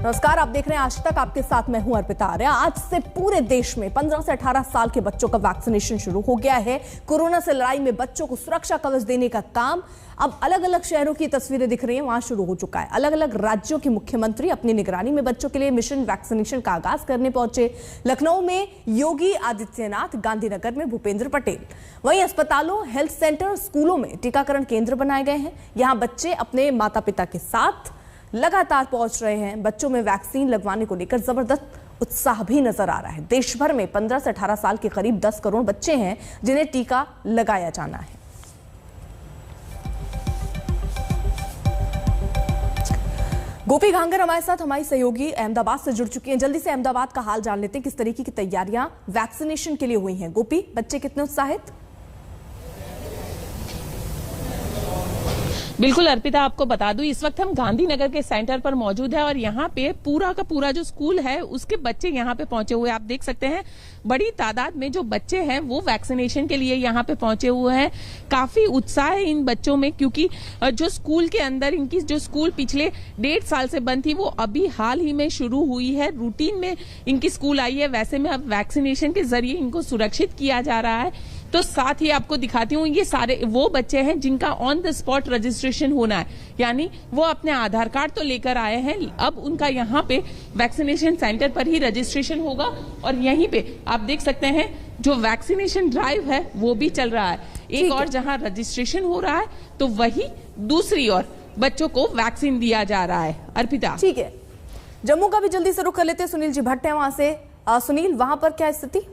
नमस्कार, आप देख रहे हैं आज तक। आपके साथ मैं हूं अर्पिता आर्या। आज से पूरे देश में 15 से 18 साल के बच्चों का वैक्सीनेशन शुरू हो गया है। कोरोना से लड़ाई में बच्चों को सुरक्षा कवच देने का काम अब अलग अलग शहरों की तस्वीरें दिख रही हैं, वहां शुरू हो चुका है। अलग अलग राज्यों के मुख्यमंत्री अपनी निगरानी में बच्चों के लिए मिशन वैक्सीनेशन का आगाज करने पहुंचे। लखनऊ में योगी आदित्यनाथ, गांधीनगर में भूपेंद्र पटेल। वहीं अस्पतालों, हेल्थ सेंटर, स्कूलों में टीकाकरण केंद्र बनाए गए हैं। यहां बच्चे अपने माता पिता के साथ लगातार पहुंच रहे हैं। बच्चों में वैक्सीन लगवाने को लेकर जबरदस्त उत्साह भी नजर आ रहा है। देश भर में 15 से 18 साल के करीब 10 करोड़ बच्चे हैं जिन्हें टीका लगाया जाना है। गोपी घांगर हमारे साथ, हमारी सहयोगी अहमदाबाद से जुड़ चुकी हैं। जल्दी से अहमदाबाद का हाल जान लेते हैं, किस तरीके की तैयारियां वैक्सीनेशन के लिए हुई हैं। गोपी, बच्चे कितने उत्साहित? बिल्कुल अर्पिता, आपको बता दूं इस वक्त हम गांधीनगर के सेंटर पर मौजूद है और यहाँ पे पूरा का पूरा जो स्कूल है उसके बच्चे यहाँ पे पहुंचे हुए हैं। आप देख सकते हैं बड़ी तादाद में जो बच्चे हैं वो वैक्सीनेशन के लिए यहाँ पे पहुंचे हुए हैं। काफी उत्साह है इन बच्चों में, क्योंकि जो स्कूल के अंदर इनकी जो स्कूल पिछले 1.5 साल से बंद थी वो अभी हाल ही में शुरू हुई है। रूटीन में इनकी स्कूल आई है, वैसे में अब वैक्सीनेशन के जरिए इनको सुरक्षित किया जा रहा है। तो साथ ही आपको दिखाती हूँ, ये सारे वो बच्चे हैं जिनका ऑन द स्पॉट रजिस्ट्रेशन होना है, यानी वो अपने आधार कार्ड तो लेकर आए हैं, अब उनका यहाँ पे वैक्सीनेशन सेंटर पर ही रजिस्ट्रेशन होगा। और यहीं पे आप देख सकते हैं जो वैक्सीनेशन ड्राइव है वो भी चल रहा है। एक और जहाँ रजिस्ट्रेशन हो रहा है तो वही दूसरी ओर बच्चों को वैक्सीन दिया जा रहा है। अर्पिता, ठीक है, जम्मू का भी जल्दी से रुख कर लेते हैं। सुनील जी भट्ट है वहां से। सुनील, वहां पर क्या स्थिति?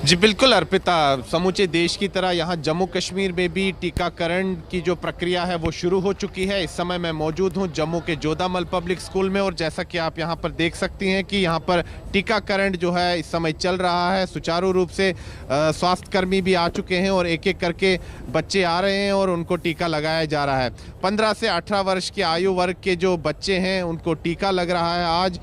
जी बिल्कुल अर्पिता, समूचे देश की तरह यहाँ जम्मू कश्मीर में भी टीकाकरण की जो प्रक्रिया है वो शुरू हो चुकी है। इस समय मैं मौजूद हूँ जम्मू के जोधामल पब्लिक स्कूल में और जैसा कि आप यहाँ पर देख सकती हैं कि यहाँ पर टीकाकरण जो है इस समय चल रहा है सुचारू रूप से। स्वास्थ्यकर्मी भी आ चुके हैं और एक एक करके बच्चे आ रहे हैं और उनको टीका लगाया जा रहा है। 15 से 18 वर्ष के आयु वर्ग के जो बच्चे हैं उनको टीका लग रहा है। आज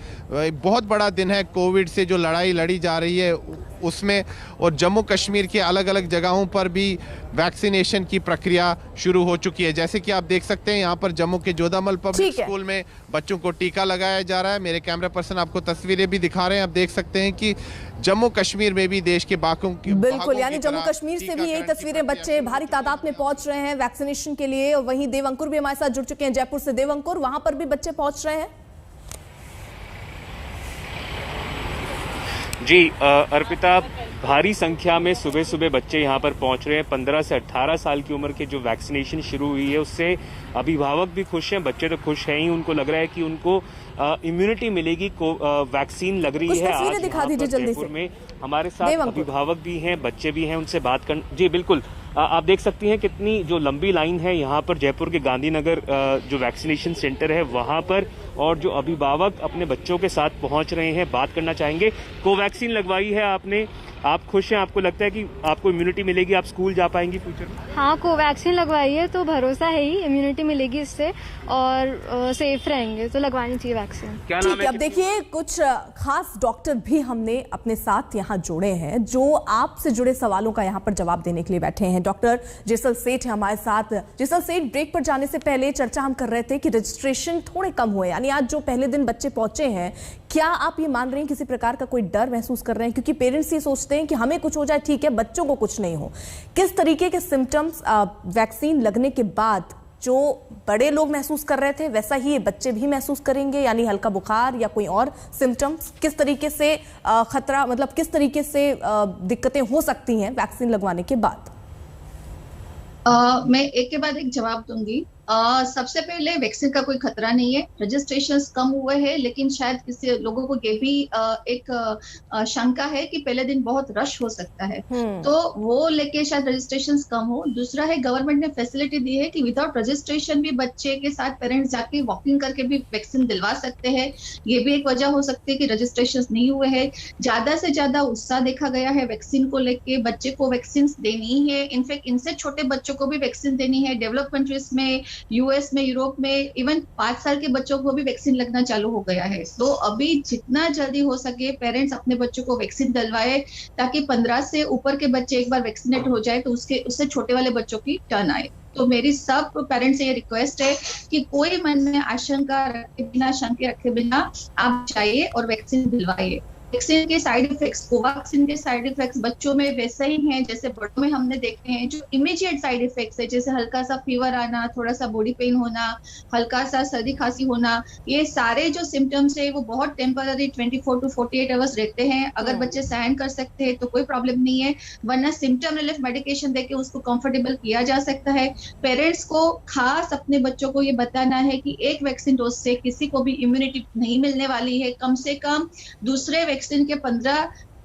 बहुत बड़ा दिन है, कोविड से जो लड़ाई लड़ी जा रही है उसमें, और जम्मू कश्मीर के अलग अलग जगहों पर भी वैक्सीनेशन की प्रक्रिया शुरू हो चुकी है। जैसे कि आप देख सकते हैं यहाँ पर जम्मू के जोधामल पब्लिक स्कूल में बच्चों को टीका लगाया जा रहा है। मेरे कैमरा पर्सन आपको तस्वीरें भी दिखा रहे हैं। आप देख सकते हैं कि जम्मू कश्मीर में भी देश के बाकों की बिल्कुल, यानी जम्मू कश्मीर से भी यही तस्वीरें, बच्चे भारी तादाद में पहुंच रहे हैं वैक्सीनेशन के लिए। और वहीं देवंकुर भी हमारे साथ जुड़ चुके हैं जयपुर से। देवंकुर, वहां पर भी बच्चे पहुंच रहे हैं? जी अर्पिता, भारी संख्या में सुबह सुबह बच्चे यहाँ पर पहुंच रहे हैं। 15 से 18 साल की उम्र के जो वैक्सीनेशन शुरू हुई है उससे अभिभावक भी खुश हैं, बच्चे तो खुश हैं ही। उनको लग रहा है कि उनको इम्यूनिटी मिलेगी, वैक्सीन लग रही है। आज दिखा दीजिए जल्दी से। में हमारे साथ अभिभावक भी हैं, बच्चे भी हैं, उनसे बात कर। जी बिल्कुल, आप देख सकती हैं कितनी जो लंबी लाइन है यहाँ पर जयपुर के गांधीनगर जो वैक्सीनेशन सेंटर है वहाँ पर, और जो अभिभावक अपने बच्चों के साथ पहुँच रहे हैं, बात करना चाहेंगे। कोवैक्सीन लगवाई है आपने, आप खुश हैं? आपको लगता है कि आपको इम्यूनिटी मिलेगी, आप स्कूल जा पाएंगी फ्यूचर में? हाँ, कोवैक्सीन लगवाई है तो भरोसा है ही, इम्यूनिटी मिलेगी इससे और सेफ रहेंगे, तो लगवानी चाहिए वैक्सीन। क्या नाम है? अब देखिए, कुछ खास डॉक्टर भी हमने अपने साथ यहाँ जोड़े हैं जो आपसे जुड़े सवालों का यहाँ पर जवाब देने के लिए बैठे हैं। डॉक्टर जेसल सेठ है हमारे साथ। जेसल सेठ, ब्रेक पर जाने से पहले चर्चा हम कर रहे थे कि रजिस्ट्रेशन थोड़े कम हुए, यानी आज जो पहले दिन बच्चे पहुंचे हैं, क्या आप ये मान रहे हैं किसी प्रकार का कोई डर महसूस कर रहे हैं? क्योंकि पेरेंट्स ये सोचते हैं कि हमें कुछ हो जाए ठीक है, बच्चों को कुछ नहीं हो। किस तरीके के सिम्टम्स वैक्सीन लगने के बाद जो बड़े लोग महसूस कर रहे थे वैसा ही ये बच्चे भी महसूस करेंगे, यानी हल्का बुखार या कोई और सिम्टम्स? किस तरीके से खतरा, मतलब किस तरीके से दिक्कतें हो सकती हैं वैक्सीन लगवाने के बाद? मैं एक के बाद एक जवाब दूंगी। सबसे पहले वैक्सीन का कोई खतरा नहीं है, रजिस्ट्रेशंस कम हुए हैं, लेकिन शायद किसी लोगों को ये भी एक शंका है कि पहले दिन बहुत रश हो सकता है, तो वो लेके शायद रजिस्ट्रेशंस कम हो। दूसरा है, गवर्नमेंट ने फैसिलिटी दी है कि विदाउट रजिस्ट्रेशन भी बच्चे के साथ पेरेंट्स जाके वॉकिंग करके भी वैक्सीन दिलवा सकते हैं। ये भी एक वजह हो सकती है कि रजिस्ट्रेशन नहीं हुए हैं। ज्यादा से ज्यादा उत्साह देखा गया है वैक्सीन को लेके, बच्चे को वैक्सीन देनी है। इनफैक्ट इनसे छोटे बच्चों को भी वैक्सीन देनी है। डेवलप कंट्रीज में, यूएस में, यूरोप में इवन 5 साल के बच्चों को भी वैक्सीन लगना चालू हो गया है। तो अभी जितना जल्दी हो सके पेरेंट्स अपने बच्चों को वैक्सीन दिलवाए, ताकि 15 से ऊपर के बच्चे एक बार वैक्सीनेट हो जाए तो उससे छोटे वाले बच्चों की टर्न आए। तो मेरी सब पेरेंट्स से ये रिक्वेस्ट है कि कोई मन में आशंका रखे बिना, शंके रखे बिना आप जाइए और वैक्सीन दिलवाइए। वैक्सीन के साइड इफेक्ट्स, कोवैक्सीन के साइड इफेक्ट्स बच्चों में वैसे ही हैं जैसे बड़ों में हमने देखे हैं। जो इमीडिएट साइड इफेक्ट्स है जैसे हल्का सा फीवर आना, थोड़ा सा बॉडी पेन होना, हल्का सा सर्दी खांसी होना, ये सारे जो सिम्टम्स है वो बहुत टेम्पररी 24 to 48 आवर्स रहते हैं। अगर बच्चे सहन कर सकते हैं तो कोई प्रॉब्लम नहीं है, वरना सिम्टम रिलीफ मेडिकेशन देके उसको कंफर्टेबल किया जा सकता है। पेरेंट्स को खास अपने बच्चों को ये बताना है कि एक वैक्सीन डोज से किसी को भी इम्यूनिटी नहीं मिलने वाली है। कम से कम दूसरे वैक्सीन के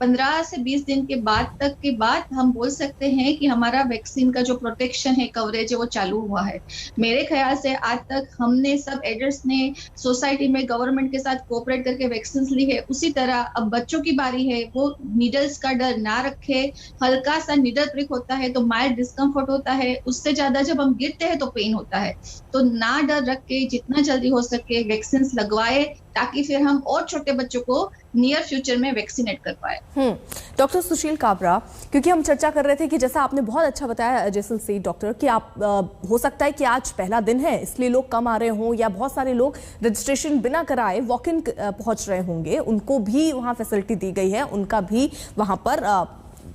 15 से 20 दिन के बाद हम बोल सकते हैं कि हमारा वैक्सीन का जो प्रोटेक्शन है, कवरेज है, वो चालू हुआ है। मेरे ख्याल से आज तक हमने सब एडल्ट्स ने सोसाइटी में गवर्नमेंट के साथ कोऑपरेट करके वैक्सीन ली है, उसी तरह अब बच्चों की बारी है, वो नीडल्स का डर ना रखे। हल्का सा नीडल प्रिक होता है तो माइल्ड डिस्कम्फर्ट होता है, उससे ज्यादा जब हम गिरते हैं तो पेन होता है। तो ना डर रख के जितना जल्दी हो सके वैक्सीन लगवाए, ताकि फिर हम और छोटे बच्चों को नियर फ्यूचर में वैक्सीनेट कर पाए। डॉक्टर सुशील काबरा, क्योंकि हम चर्चा कर रहे थे कि जैसा आपने बहुत अच्छा बताया जैसल से डॉक्टर कि आप हो सकता है कि आज पहला दिन है इसलिए लोग कम आ रहे हों, या बहुत सारे लोग रजिस्ट्रेशन बिना कराए वॉक इन पहुंच रहे होंगे, उनको भी वहां फैसिलिटी दी गई है, उनका भी वहां पर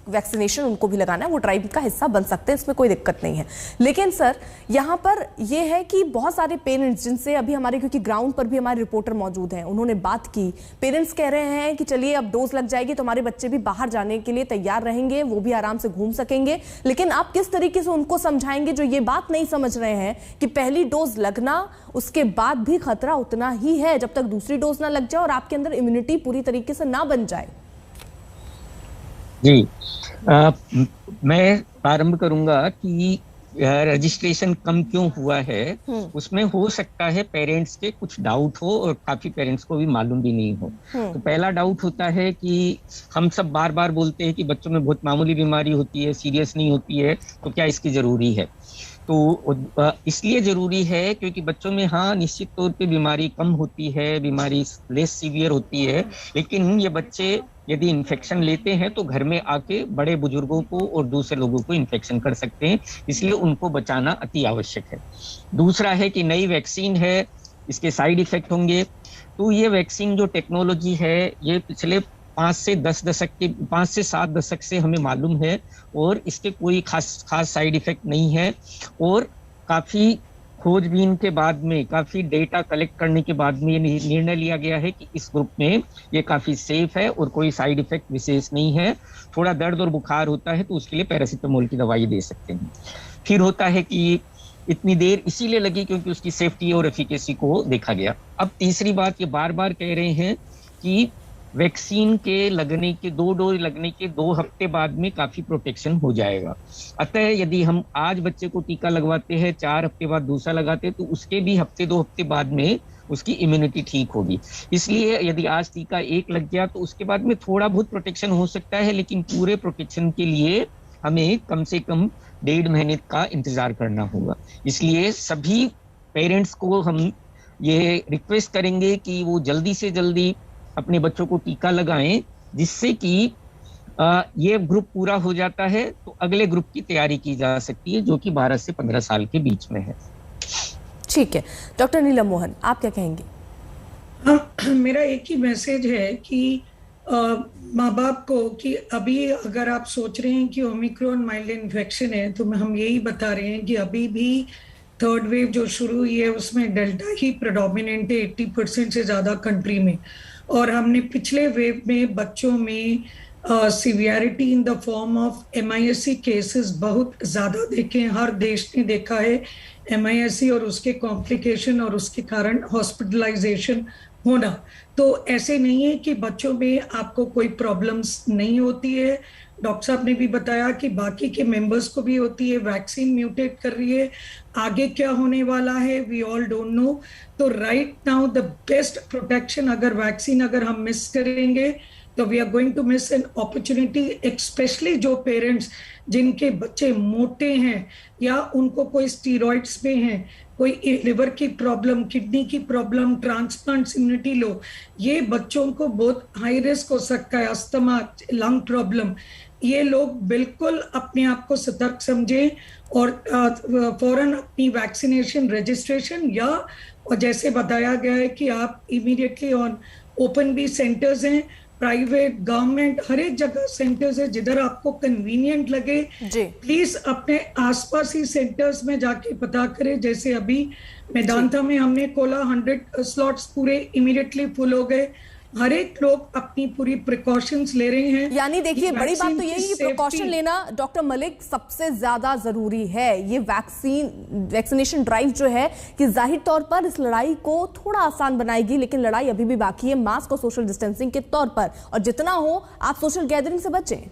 वैक्सीनेशन उनको भी लगाना है, वो ड्राइव का हिस्सा बन सकते हैं, इसमें कोई दिक्कत नहीं है। लेकिन सर यहाँ पर ये है कि बहुत सारे पेरेंट्स जिनसे अभी हमारे, क्योंकि ग्राउंड पर भी हमारे रिपोर्टर मौजूद हैं, उन्होंने बात की, पेरेंट्स कह रहे हैं कि चलिए अब डोज लग जाएगी तो हमारे बच्चे भी बाहर जाने के लिए तैयार रहेंगे, वो भी आराम से घूम सकेंगे। लेकिन आप किस तरीके से उनको समझाएंगे जो ये बात नहीं समझ रहे हैं कि पहली डोज लगना, उसके बाद भी खतरा उतना ही है जब तक दूसरी डोज ना लग जाए और आपके अंदर इम्यूनिटी पूरी तरीके से ना बन जाए। जी, मैं प्रारंभ करूंगा कि रजिस्ट्रेशन कम क्यों हुआ है। उसमें हो सकता है पेरेंट्स के कुछ डाउट हो और काफी पेरेंट्स को भी मालूम भी नहीं हो। तो पहला डाउट होता है कि हम सब बार बार बोलते हैं कि बच्चों में बहुत मामूली बीमारी होती है, सीरियस नहीं होती है, तो क्या इसकी जरूरी है? तो इसलिए जरूरी है क्योंकि बच्चों में हाँ निश्चित तौर पे बीमारी कम होती है, बीमारी लेस सीवियर होती है, लेकिन ये बच्चे यदि इन्फेक्शन लेते हैं तो घर में आके बड़े बुजुर्गों को और दूसरे लोगों को इन्फेक्शन कर सकते हैं, इसलिए उनको बचाना अति आवश्यक है। दूसरा है कि नई वैक्सीन है, इसके साइड इफेक्ट होंगे। तो ये वैक्सीन जो टेक्नोलॉजी है ये पिछले 5 से 7 दशक से हमें मालूम है और इसके कोई खास साइड इफेक्ट नहीं है। और काफी खोजबीन के बाद में, काफी डेटा कलेक्ट करने के बाद में ये निर्णय लिया गया है कि इस ग्रुप में ये काफी सेफ है और कोई साइड इफेक्ट विशेष नहीं है। थोड़ा दर्द और बुखार होता है तो उसके लिए पैरासिटामोल की दवाई दे सकते हैं। फिर होता है कि इतनी देर इसीलिए लगी क्योंकि उसकी सेफ्टी और एफिकेसी को देखा गया। अब तीसरी बात, ये बार बार कह रहे हैं कि वैक्सीन के लगने के 2 डोज लगने के 2 हफ्ते बाद में काफी प्रोटेक्शन हो जाएगा। अतः यदि हम आज बच्चे को टीका लगवाते हैं, 4 हफ्ते बाद दूसरा लगाते हैं, तो उसके भी 2 हफ्ते बाद में उसकी इम्यूनिटी ठीक होगी। इसलिए यदि आज टीका 1 लग गया तो उसके बाद में थोड़ा बहुत प्रोटेक्शन हो सकता है, लेकिन पूरे प्रोटेक्शन के लिए हमें कम से कम 1.5 महीने का इंतजार करना होगा। इसलिए सभी पेरेंट्स को हम ये रिक्वेस्ट करेंगे कि वो जल्दी से जल्दी अपने बच्चों को टीका लगाएं, जिससे कि ये ग्रुप पूरा हो जाता है तो अगले ग्रुप की तैयारी की जा सकती है जो कि 12 से 15 साल के बीच में है। ठीक है, डॉक्टर नीलम मोहन आप क्या कहेंगे? मेरा एक ही मैसेज है कि माँ बाप को कि अभी अगर आप सोच रहे हैं कि ओमिक्रॉन माइल्ड इन्फेक्शन है तो हम यही बता रहे हैं कि अभी भी 3rd वेव जो शुरू हुई है उसमें डेल्टा ही प्रेडोमिनेंट है 80% से ज़्यादा कंट्री में। और हमने पिछले वेव में बच्चों में severity in the form of MIS-C cases बहुत ज़्यादा देखे हैं। हर देश ने देखा है MIS-C और उसके कॉम्प्लिकेशन और उसके कारण हॉस्पिटलाइजेशन होना। तो ऐसे नहीं है कि बच्चों में आपको कोई प्रॉब्लम्स नहीं होती है। डॉक्टर साहब ने भी बताया कि बाकी के मेंबर्स को भी होती है। वैक्सीन म्यूटेट कर रही है, आगे क्या होने वाला है वी ऑल डोंट नो। तो right now the best protection, अगर हम मिस करेंगे तो we are going to miss an opportunity, specially जो पेरेंट्स जिनके बच्चे मोटे हैं या उनको कोई स्टीरॉइड्स पे हैं, कोई लिवर की प्रॉब्लम, किडनी की प्रॉब्लम, ट्रांसप्लांट इम्यूनिटी लो, ये बच्चों को बहुत हाई रिस्क हो सकता है, अस्थमा, लंग प्रॉब्लम। ये लोग बिल्कुल अपने आप को सतर्क समझें और फौरन अपनी वैक्सीनेशन रजिस्ट्रेशन या, और जैसे बताया गया है कि आप इमीडिएटली ऑन ओपन भी सेंटर्स हैं, प्राइवेट, गवर्नमेंट, हर एक जगह सेंटर्स है, जिधर आपको कन्वीनियंट लगे प्लीज अपने आसपास ही सेंटर्स में जाके पता करें। जैसे अभी मेदांता में हमने खोला, 100 स्लॉट्स पूरे इमीडिएटली फुल हो गए। हर एक लोग अपनी पूरी प्रिकॉशंस ले रहे हैं। यानी देखिए बड़ी बात तो यही है कि प्रिकॉशन लेना डॉक्टर मलिक सबसे ज्यादा जरूरी है। ये वैक्सीनेशन ड्राइव जो है कि जाहिर तौर पर इस लड़ाई को थोड़ा आसान बनाएगी, लेकिन लड़ाई अभी भी बाकी है मास्क और सोशल डिस्टेंसिंग के तौर पर, और जितना हो आप सोशल गैदरिंग से बचें।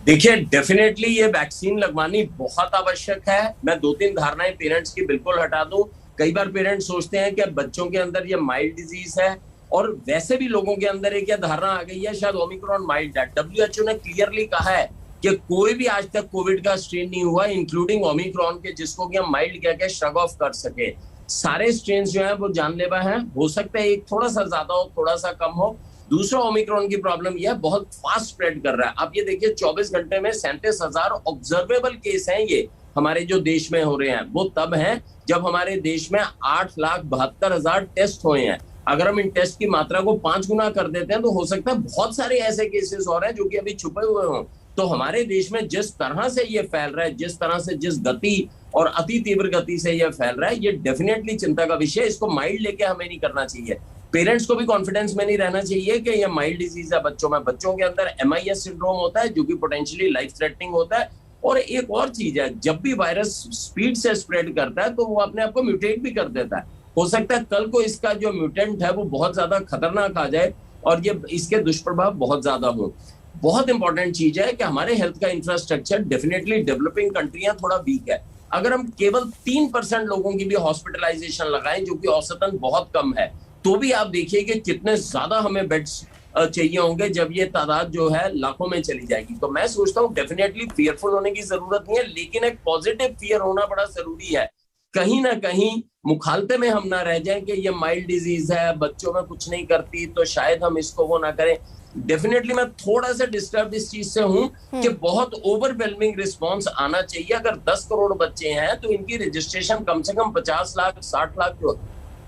देखिए डेफिनेटली ये वैक्सीन लगवानी बहुत आवश्यक है। मैं 2-3 धारणाएं पेरेंट्स की बिल्कुल हटा दूं। कई बार पेरेंट्स सोचते हैं कि बच्चों के अंदर ये माइल्ड डिजीज है, और वैसे भी लोगों के अंदर एक धारणा आ गई है शायद ओमिक्रॉन माइल्ड है। WHO ने क्लियरली कहा है कि कोई भी आज तक कोविड का स्ट्रेन नहीं हुआ इंक्लूडिंग ओमिक्रॉन के जिसको कि हम माइल्ड कह के श्रग ऑफ कर सके। सारे स्ट्रेन जो है वो जानलेवा है। हो सकता है एक थोड़ा सा ज्यादा हो, थोड़ा सा कम हो। दूसरा ओमिक्रॉन की प्रॉब्लम यह बहुत फास्ट स्प्रेड कर रहा है। अब ये देखिए 24 घंटे में 37,000 ऑब्जर्वेबल केस हैं ये हमारे जो देश में हो रहे हैं। वो तब हैं जब हमारे देश में 8,72,000 टेस्ट हुए हैं। अगर हम इन टेस्ट की मात्रा को 5 गुना कर देते हैं तो हो सकता है बहुत सारे ऐसे केसेस हो रहे हैं जो कि अभी छुपे हुए हों। तो हमारे देश में जिस तरह से ये फैल रहा है, जिस तरह से, जिस गति और अति तीव्र गति से ये फैल रहा है, ये डेफिनेटली चिंता का विषय है। इसको माइल्ड लेके हमें नहीं करना चाहिए। पेरेंट्स को भी कॉन्फिडेंस में नहीं रहना चाहिए कि ये माइल्ड डिजीज है बच्चों में। बच्चों के अंदर MIS सिंड्रोम होता है जो कि पोटेंशियली लाइफ थ्रेटनिंग होता है। और एक और चीज है, जब भी वायरस स्पीड से स्प्रेड करता है तो वो अपने आप को म्यूटेट भी कर देता है। हो सकता है कल को इसका जो म्यूटेंट है वो बहुत ज्यादा खतरनाक आ जाए और ये इसके दुष्प्रभाव बहुत ज्यादा हो। बहुत इंपॉर्टेंट चीज है कि हमारे हेल्थ का इंफ्रास्ट्रक्चर डेफिनेटली डेवलपिंग कंट्रियां थोड़ा वीक है। अगर हम केवल 3% लोगों की भी हॉस्पिटलाइजेशन लगाएं जो कि औसतन बहुत कम है, तो भी आप देखिए कि कितने ज्यादा हमें बेड्स चाहिए होंगे जब ये तादाद जो है लाखों में चली जाएगी। तो मैं सोचता हूँ डेफिनेटली फियरफुल होने की जरूरत नहीं है, लेकिन एक पॉजिटिव फियर होना बड़ा जरूरी है। कहीं ना कहीं मुखालते में हम ना रह जाएं कि ये माइल्ड डिजीज है, बच्चों में कुछ नहीं करती, तो शायद हम इसको वो ना करें। डेफिनेटली मैं थोड़ा सा डिस्टर्ब इस चीज से हूं कि बहुत ओवरवेलमिंग रिस्पांस आना चाहिए। अगर 10 करोड़ बच्चे हैं तो इनकी रजिस्ट्रेशन कम से कम 50 लाख 60 लाख जो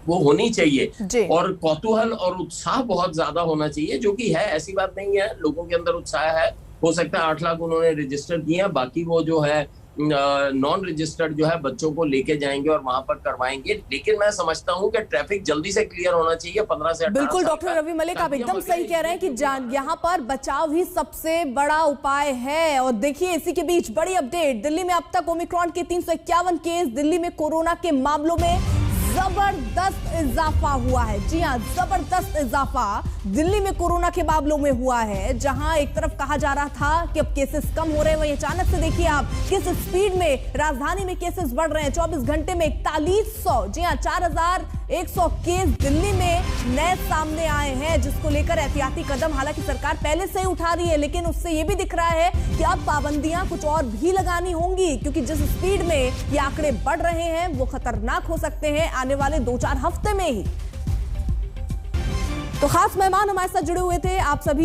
वो होनी चाहिए, और कौतूहल और उत्साह बहुत ज्यादा होना चाहिए, जो कि है, ऐसी बात नहीं है। लोगों के अंदर उत्साह है। हो सकता है 8 लाख उन्होंने रजिस्टर किए हैं, बाकी वो जो है नॉन रजिस्टर्ड जो है बच्चों को लेके जाएंगे और वहां पर करवाएंगे। लेकिन मैं समझता हूं कि ट्रैफिक जल्दी से क्लियर होना चाहिए 15 से 18 बिल्कुल डॉक्टर रवि मलिक, आप एकदम सही कह रहे हैं कि यहाँ पर बचाव ही सबसे बड़ा उपाय है। और देखिए इसी के बीच बड़ी अपडेट, दिल्ली में अब तक ओमिक्रॉन के 351 केस, दिल्ली में कोरोना के मामलों में जबरदस्त इजाफा हुआ है। जी हां, जबरदस्त इजाफा दिल्ली में कोरोना के मामलों में हुआ है। जहां एक तरफ कहा जा रहा था कि अब केसेस कम हो रहे हैं, वहीं अचानक से देखिए आप किस स्पीड में राजधानी में केसेस बढ़ रहे हैं। 24 घंटे में 4100, जी हां 4100 केस दिल्ली में नए सामने आए हैं, जिसको लेकर एहतियाती कदम हालांकि सरकार पहले से ही उठा रही है, लेकिन उससे यह भी दिख रहा है कि अब पाबंदियां कुछ और भी लगानी होंगी, क्योंकि जिस स्पीड में ये आंकड़े बढ़ रहे हैं वो खतरनाक हो सकते हैं आने वाले 2-4 हफ्ते में ही। तो खास मेहमान हमारे साथ जुड़े हुए थे, आप सभी